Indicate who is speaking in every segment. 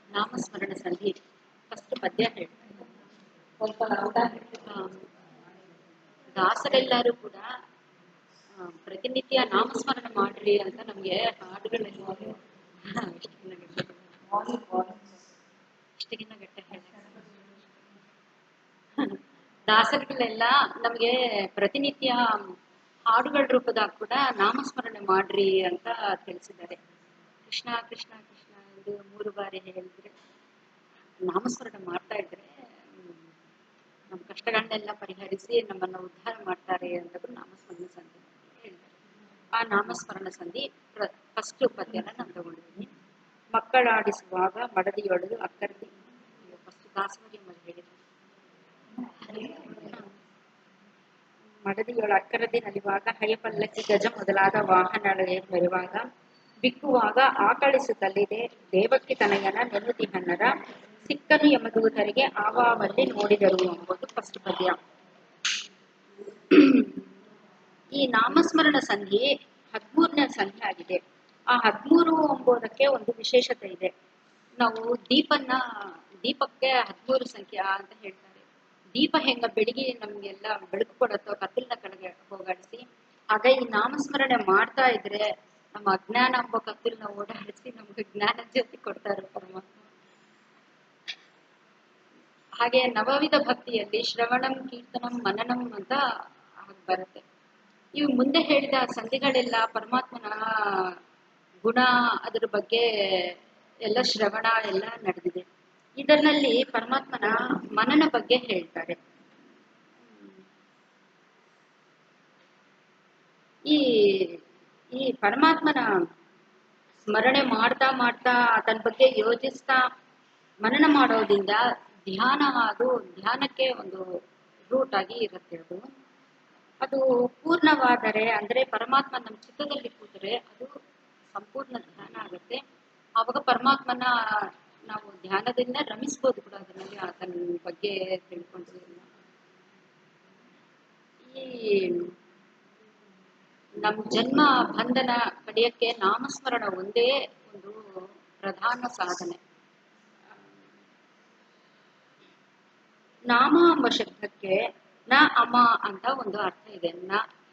Speaker 1: ನಾಮಸ್ಮರಣ ಸಂಧಿ ಫಸ್ಟ್ ಪದ್ಯ ಹೇಳ್ತಾರೆ. ದಾಸರೆಲ್ಲರೂ ಕೂಡ ಪ್ರತಿನಿತ್ಯ ನಾಮಸ್ಮರಣ ಮಾಡ್ರಿ ಅಂತ ನಮ್ಗೆ ಹಾಡುಗಳಲ್ಲಿ ಇಷ್ಟಗಿನ್ನ ಗಟ್ಟ ಹೇಳ ದಾಸರುಗಳೆಲ್ಲ ನಮ್ಗೆ ಪ್ರತಿನಿತ್ಯ ಹಾಡುಗಳ ರೂಪದಾಗ ಕೂಡ ನಾಮಸ್ಮರಣೆ ಮಾಡ್ರಿ ಅಂತ ತಿಳಿಸಿದ್ದಾರೆ. ಕೃಷ್ಣ ಕೃಷ್ಣ ಕೃಷ್ಣ ಎಂದು 3 ಬಾರಿ ಹೇಳಿದ್ರೆ ನಾಮಸ್ಮರಣೆ ಮಾಡ್ತಾ ಇದ್ರೆ ನಮ್ಮ ಕಷ್ಟಗಳನ್ನೆಲ್ಲ ಪರಿಹರಿಸಿ ನಮ್ಮನ್ನ ಉದ್ಧಾರ ಮಾಡ್ತಾರೆ ಅಂತ ನಾಮಸ್ಮರಣ ಸಂಧಿ ಹೇಳ್ತಾರೆ. ಆ ನಾಮಸ್ಮರಣ ಸಂಧಿ ಫಸ್ಟ್ ಪದ್ಯನ ನಾನು ತಗೊಂಡಿದ್ದೀನಿ. ಮಕ್ಕಳಾಡಿಸುವಾಗ ಮಡದಿಯೊಳದು ಅಕ್ಕರ್ದಿ ಫಸ್ಟ್ ದಾಸವಾರಿ ಮೇಲೆ ಹೇಳಿದ್ರು. ಮಡದಿಯೊಳ ಅಕ್ಕರದಿ ನಲಿವಾಗ ಹಯಪಲ್ಲಕ್ಕಿ ಗಜ ಮೊದಲಾದ ವಾಹನಗಳೇ ಮೆರುವಾಗ ಬಿಕ್ಕುವಾಗ ಆಕಳಿಸುತ್ತಲ್ಲಿದೆ ದೇವಕ್ಕಿ ತನಯನ ನೆನ್ನುತಿಹನ್ನರ ಸಿಕ್ಕನು ಯಮದೂತರಿಗೆ ಆವಾವಲ್ಲಿ ನೋಡಿದರು ಎಂಬುದು ಫಸ್ಟ್ ಪದ್ಯ. ಈ ನಾಮಸ್ಮರಣ ಸಂಧಿ 13ನೇ ಸಂಧಿ ಆಗಿದೆ. ಆ 13 ಎಂಬುದಕ್ಕೆ ಒಂದು ವಿಶೇಷತೆ ಇದೆ. ನಾವು ದೀಪಕ್ಕೆ 13 ಸಂಖ್ಯಾ ಅಂತ ಹೇಳ್ತಾರೆ. ದೀಪ ಹೆಂಗ ಬೆಳಿಗ್ಗೆ ನಮ್ಗೆಲ್ಲ ಬೆಳಕು ಕೊಡತ್ತೋ ಕತ್ತಲನ್ನ ಕಡೆಗೆ ಹೋಗಾಡಿಸಿ, ಆಗ ಈ ನಾಮಸ್ಮರಣೆ ಮಾಡ್ತಾ ಇದ್ರೆ ನಮ್ಮ ಅಜ್ಞಾನ ಎಂಬ ಕತ್ತಲನ್ನ ಓಡಾಡಿಸಿ ನಮ್ಗೆ ಜ್ಞಾನ ಜ್ಯೋತಿ ಕೊಡ್ತಾರೆ ಪರಮಾತ್ಮ. ಹಾಗೆ ನವವಿಧ ಭಕ್ತಿಯಲ್ಲಿ ಶ್ರವಣಂ ಕೀರ್ತನಂ ಮನನಂ ಅಂತ ಬರುತ್ತೆ. ಇವು ಮುಂದೆ ಹೇಳಿದ ಸಂಧಿಗಳೆಲ್ಲ ಪರಮಾತ್ಮನ ಗುಣ ಅದರ ಬಗ್ಗೆ ಎಲ್ಲ ಶ್ರವಣ ಎಲ್ಲ ನಡೆದಿದೆ. ಇದರಲ್ಲಿ ಪರಮಾತ್ಮನ ಮನನ ಬಗ್ಗೆ ಹೇಳ್ತಾರೆ. ಈ ಪರಮಾತ್ಮನ ಸ್ಮರಣೆ ಮಾಡ್ತಾ ಮಾಡ್ತಾ ಅದರ ಬಗ್ಗೆ ಯೋಚಿಸ್ತಾ ಮನನ ಮಾಡೋದ್ರಿಂದ ಧ್ಯಾನಕ್ಕೆ ಒಂದು ರೂಟ್ ಆಗಿ ಇರುತ್ತೆ. ಅದು ಪೂರ್ಣವಾದರೆ ಅಂದ್ರೆ ಪರಮಾತ್ಮ ನಮ್ಮ ಚಿತ್ತದಲ್ಲಿ ಕೂತ್ರೆ ಅದು ಸಂಪೂರ್ಣ ಧ್ಯಾನ ಆಗುತ್ತೆ. ಆವಾಗ ಪರಮಾತ್ಮನ ನಾವು ಧ್ಯಾನದಿಂದ ರಮಿಸ್ಬೋದು ಕೂಡ ಅದರಲ್ಲಿ ಆತನ ಬಗ್ಗೆ ತಿಳ್ಕೊಂಡು. ಈ ನಮ್ಮ ಜನ್ಮ ಬಂಧನ ಕಡಿಯಕ್ಕೆ ನಾಮಸ್ಮರಣ ಒಂದೇ ಒಂದು ಪ್ರಧಾನ ಸಾಧನೆ. ನಾಮ ಎಂಬ ಶಬ್ದಕ್ಕೆ ನ ಅಮ ಅಂತ ಒಂದು ಅರ್ಥ ಇದೆ.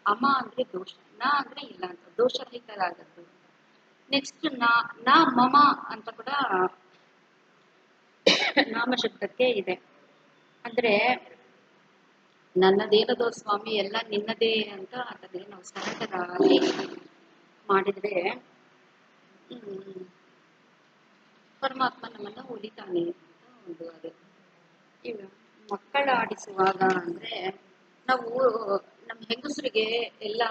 Speaker 1: ಅಮ ಅಂದ್ರೆ ದೋಷ, ನ ಅಂದ್ರೆ ಇಲ್ಲ ಅಂತ, ದೋಷರಹಿತರಾಗದ್ದು. ನೆಕ್ಸ್ಟ್ ನ ಮಮ ಅಂತ ಕೂಡ ನಾಮ ಶಬ್ದಕ್ಕೆ ಇದೆ. ಅಂದ್ರೆ ನನ್ನದೇನದೋ ಸ್ವಾಮಿ ಎಲ್ಲ ನಿನ್ನದೇ ಅಂತ ಅದನ್ನೇ ನಾವು ಸರಳರಾಗಿ ಮಾಡಿದ್ರೆ ಪರಮಾತ್ಮ ನಮ್ಮನ್ನ ಉಳಿತಾನೆ ಅಂತ ಒಂದು ಅದು. ಈಗ ಮಕ್ಕಳ ಆಡಿಸುವಾಗ ಅಂದ್ರೆ ನಾವು ನಮ್ಮ ಹೆಂಗಸರಿಗೆ ಎಲ್ಲ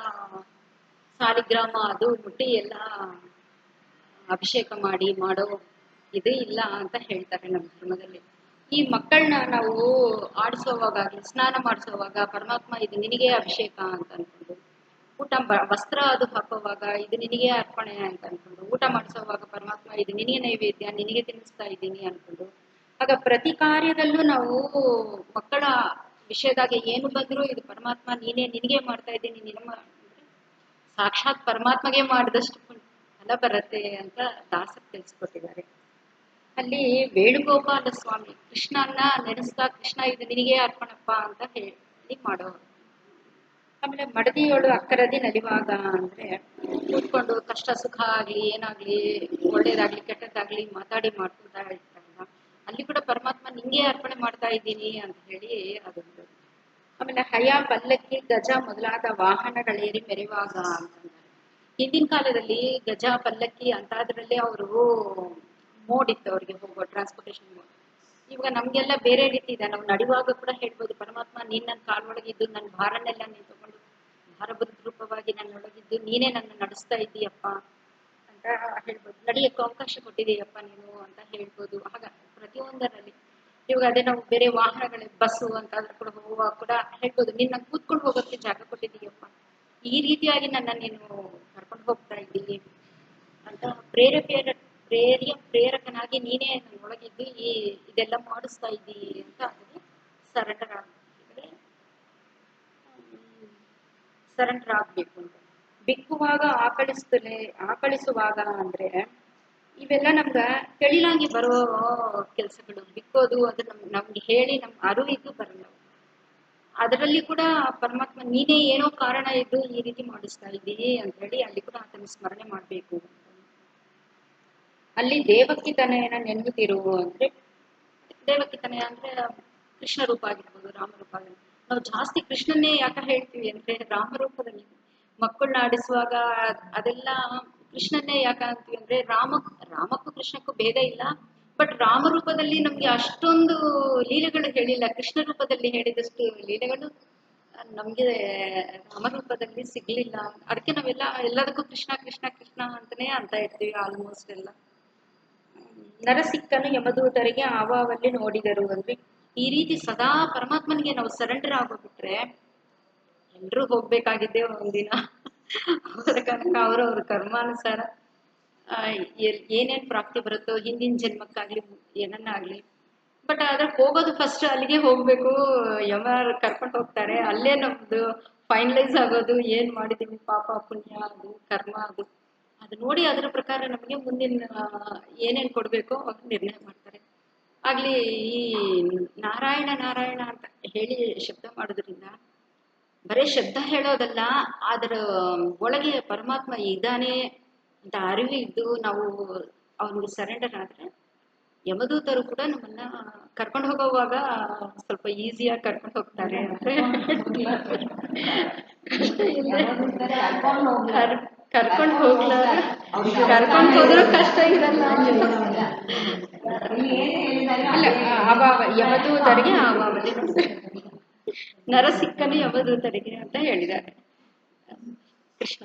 Speaker 1: ಸಾಲಿಗ್ರಾಮ ಅದು ಮುಟ್ಟಿ ಎಲ್ಲ ಅಭಿಷೇಕ ಮಾಡೋ ಇದೇ ಇಲ್ಲ ಅಂತ ಹೇಳ್ತಾರೆ ನಮ್ಮ ಧರ್ಮದಲ್ಲಿ. ಈ ಮಕ್ಕಳನ್ನ ನಾವು ಆಡಿಸೋವಾಗಲಿ ಸ್ನಾನ ಮಾಡಿಸೋವಾಗ ಪರಮಾತ್ಮ ಇದು ನಿನಗೆ ಅಭಿಷೇಕ ಅಂತ ಅನ್ಕೊಂಡು, ವಸ್ತ್ರ ಅದು ಹಾಕುವಾಗ ಇದು ನಿನಗೆ ಅರ್ಪಣೆ ಅಂತ ಅನ್ಕೊಂಡು, ಊಟ ಮಾಡಿಸೋವಾಗ ಪರಮಾತ್ಮ ಇದು ನಿನಗೆ ನೈವೇದ್ಯ ನಿನಗೆ ತಿನ್ನಿಸ್ತಾ ಇದ್ದೀನಿ ಅನ್ಕೊಂಡು, ಆಗ ಪ್ರತಿ ಕಾರ್ಯದಲ್ಲೂ ನಾವು ಮಕ್ಕಳ ವಿಷಯದಾಗ ಏನು ಬಂದ್ರು ಇದು ಪರಮಾತ್ಮ ನೀನೇ ನಿನಗೆ ಮಾಡ್ತಾ ಇದ್ದೀನಿ ನಿನ್ನ ಸಾಕ್ಷಾತ್ ಪರಮಾತ್ಮಗೆ ಮಾಡಿದಷ್ಟು ಫಲ ಬರುತ್ತೆ ಅಂತ ದಾಸರು ತಿಳಿಸ್ಕೊಟ್ಟಿದ್ದಾರೆ. ಅಲ್ಲಿ ವೇಣುಗೋಪಾಲ ಸ್ವಾಮಿ ಕೃಷ್ಣನ್ನ ನೆನೆಸ್ತಾ ಕೃಷ್ಣ ಇದು ನಿನಗೆ ಅರ್ಪಣಪ್ಪ ಅಂತ ಹೇಳಿ ಮಾಡೋರು. ಆಮೇಲೆ ಮಡದಿಯೋಳು ಅಕ್ಕರದಿ ನಲಿವಾಗ ಅಂದ್ರೆ ಕೂತ್ಕೊಂಡು ಕಷ್ಟ ಸುಖ ಆಗ್ಲಿ ಏನಾಗ್ಲಿ ಒಳ್ಳೇದಾಗ್ಲಿ ಕೆಟ್ಟದ್ದಾಗ್ಲಿ ಮಾತಾಡಿ ಮಾಡ್ಕೊತಾ ಇರ್ತಾರಲ್ಲ, ಅಲ್ಲಿ ಕೂಡ ಪರಮಾತ್ಮ ನಿಂಗೆ ಅರ್ಪಣೆ ಮಾಡ್ತಾ ಇದ್ದೀನಿ ಅಂತ ಹೇಳಿ ಅದೊಂದು. ಆಮೇಲೆ ಹಯ ಪಲ್ಲಕ್ಕಿ ಗಜ ಮೊದಲಾದ ವಾಹನಗಳೇರಿ ಮೆರೆವಾಗ ಅಂತಂದ್ರೆ ಹಿಂದಿನ ಕಾಲದಲ್ಲಿ ಗಜ ಪಲ್ಲಕ್ಕಿ ಅಂತಾದ್ರಲ್ಲಿ ಅವರು ಮೋಡ್ ಇತ್ತು, ಅವ್ರಿಗೆ ಹೋಗೋ ಟ್ರಾನ್ಸ್ಪೋರ್ಟೇಶನ್ ಮೋಡ್. ಇವಾಗ ನಮ್ಗೆಲ್ಲ ಬೇರೆ ರೀತಿ ಇದೆ. ನಾವು ನಡೆಯುವಾಗ ಕೂಡ ಹೇಳ್ಬೋದು ಪರಮಾತ್ಮ ನೀನ್ ನನ್ನ ಕಾಲೊಳಗಿದ್ದು ನನ್ನ ಭಾರನೆಲ್ಲ ನೀನ್ ತಗೊಂಡು ಭಾರಭದ್ರ ರೂಪವಾಗಿ ನನ್ನೊಳಗಿದ್ದು ನೀನೇ ನನ್ನ ನಡೆಸ್ತಾ ಇದ್ದೀಯಪ್ಪ ಅಂತ ಹೇಳ್ಬೋದು. ನಡೆಯಕ್ಕೆ ಅವಕಾಶ ಕೊಟ್ಟಿದೆಯಪ್ಪ ನೀನು ಅಂತ ಹೇಳ್ಬೋದು. ಆಗ ಪ್ರತಿಯೊಂದರಲ್ಲಿ ಇವಾಗ ಅದೇ ನಾವು ಬೇರೆ ವಾಹನಗಳ ಬಸ್ಸು ಅಂತಾದ್ರೂ ಕೂಡ ಹೋಗುವಾಗ ಕೂಡ ಹೇಳ್ಬೋದು ನಿನ್ನ ಕೂತ್ಕೊಂಡು ಹೋಗೋಕ್ಕೆ ಜಾಗ ಕೊಟ್ಟಿದ್ದೀಯಪ್ಪ, ಈ ರೀತಿಯಾಗಿ ನನ್ನ ನೀನು ಕರ್ಕೊಂಡು ಹೋಗ್ತಾ ಇದ್ದೀನಿ ಅಂತ ಪ್ರೇರಕನಾಗಿ ನೀನೇ ನನ್ನೊಳಗಿದ್ದು ಇದೆಲ್ಲ ಮಾಡಿಸ್ತಾ ಇದ್ದೀ ಅಂತ ಅದಕ್ಕೆ ಸರೆಂಡರ್ ಆಗ್ಬೇಕು ಅಂತ. ಬಿಕ್ಕುವಾಗ ಆಕಳಿಸುವಾಗ ಅಂದ್ರೆ ಇವೆಲ್ಲ ನಮ್ಗ ತಿಳಿಲಾಗಿ ಬರೋ ಕೆಲಸಗಳು. ಬಿಕ್ಕೋದು ಅದು ನಮ್ಗೆ ಹೇಳಿ ನಮ್ ಅರಿವಿಗೂ ಬರಲ್ಲ. ಅದರಲ್ಲಿ ಕೂಡ ಪರಮಾತ್ಮ ನೀನೇ ಏನೋ ಕಾರಣ ಇದ್ದು ಈ ರೀತಿ ಮಾಡಿಸ್ತಾ ಇದ್ದೀವಿ ಅಂತ ಹೇಳಿ ಅಲ್ಲಿ ಕೂಡ ಆತನ ಸ್ಮರಣೆ ಮಾಡ್ಬೇಕು. ಅಲ್ಲಿ ದೇವಕಿ ತನಯನ ನೆನ್ನುತ್ತಿರು ಅಂದ್ರೆ, ದೇವಕಿ ತನಯ ಅಂದ್ರೆ ಕೃಷ್ಣ ರೂಪ ಆಗಿರ್ಬೋದು, ರಾಮರೂಪ ಆಗಿರ್ಬೋದು. ನಾವು ಜಾಸ್ತಿ ಕೃಷ್ಣನ್ನೇ ಯಾಕೆ ಹೇಳ್ತೀವಿ ಅಂದ್ರೆ ರಾಮರೂಪದಲ್ಲಿ ಮಕ್ಕಳನ್ನ ಆಡಿಸುವಾಗ ಅದೆಲ್ಲ ಕೃಷ್ಣನ್ನೇ ಯಾಕೆ ಅಂತೀವಿ ಅಂದ್ರೆ ರಾಮಕ್ಕೂ ಕೃಷ್ಣಕ್ಕೂ ಭೇದ ಇಲ್ಲ. ಬಟ್ ರಾಮರೂಪದಲ್ಲಿ ನಮ್ಗೆ ಅಷ್ಟೊಂದು ಲೀಲೆಗಳು ಹೇಳಿಲ್ಲ. ಕೃಷ್ಣ ರೂಪದಲ್ಲಿ ಹೇಳಿದಷ್ಟು ಲೀಲೆಗಳು ನಮ್ಗೆ ರಾಮರೂಪದಲ್ಲಿ ಸಿಗ್ಲಿಲ್ಲ. ಅದಕ್ಕೆ ನಾವೆಲ್ಲ ಎಲ್ಲದಕ್ಕೂ ಕೃಷ್ಣ ಕೃಷ್ಣ ಕೃಷ್ಣ ಅಂತಾನೆ ಅಂತ ಇರ್ತೀವಿ ಆಲ್ಮೋಸ್ಟ್ ಎಲ್ಲ. ನರಸಿಕ್ಕನು ಯಮದೂತರಿಗೆ ಆವಾವಲ್ಲಿ ನೋಡಿದರು ಅಂದ್ರೆ ಈ ರೀತಿ ಸದಾ ಪರಮಾತ್ಮನಿಗೆ ನಾವು ಸರೆಂಡರ್ ಆಗೋಗ್ಬಿಟ್ರೆ ಎಲ್ರೂ ಹೋಗ್ಬೇಕಾಗಿದ್ದೆ ಒಂದಿನ. ಅವರ ಕನಕ ಅವ್ರವ್ರ ಕರ್ಮಾನುಸಾರ ಏನೇನ್ ಪ್ರಾಪ್ತಿ ಬರುತ್ತೋ ಹಿಂದಿನ ಜನ್ಮಕ್ಕಾಗ್ಲಿ ಏನನ್ನಾಗ್ಲಿ. ಬಟ್ ಆದ್ರೆ ಹೋಗೋದು ಫಸ್ಟ್ ಅಲ್ಲಿಗೆ ಹೋಗ್ಬೇಕು. ಯಮ ಕರ್ಕೊಂಡು ಹೋಗ್ತಾರೆ. ಅಲ್ಲೇ ನಮ್ದು ಫೈನಲೈಸ್ ಆಗೋದು. ಏನ್ ಮಾಡಿದೀವಿ ಪಾಪ ಪುಣ್ಯ ಅದು ಕರ್ಮ ಅದು ನೋಡಿ ಅದರ ಪ್ರಕಾರ ನಮಗೆ ಮುಂದಿನ ಏನೇನ್ ಕೊಡ್ಬೇಕೋ ಅವ್ರು ನಿರ್ಣಯ ಮಾಡ್ತಾರೆ. ಆಗ್ಲಿ ಈ ನಾರಾಯಣ ನಾರಾಯಣ ಅಂತ ಹೇಳಿ ಶಬ್ದ ಮಾಡೋದ್ರಿಂದ ಬರೀ ಶಬ್ದ ಹೇಳೋದಲ್ಲ, ಅದರ ಒಳಗೆ ಪರಮಾತ್ಮ ಇದ್ದಾನೆ ಅಂತ ಅರಿವು ಇದ್ದು ನಾವು ಅವನಿಗೆ ಸರೆಂಡರ್ ಆದ್ರೆ ಯಮದೂತರು ಕೂಡ ನಮ್ಮನ್ನ ಕರ್ಕೊಂಡು ಹೋಗೋವಾಗ ಸ್ವಲ್ಪ ಈಸಿಯಾಗಿ ಕರ್ಕೊಂಡು ಹೋಗ್ತಾರೆ. ಅಂದ್ರೆ ಕರ್ಕೊಂಡು ಹೋದ್ರೂ ಕಷ್ಟ ಇರಲ್ಲ. ಅಲ್ಲ ಯಮದೂತರಿಗೆ ಆವಾವಲ್ಲಿ ನರಸಿಕ್ಕನು ಯಮದೂತರಿಗೆ ಅಂತ ಹೇಳಿದ್ದಾರೆ. ಕೃಷ್ಣ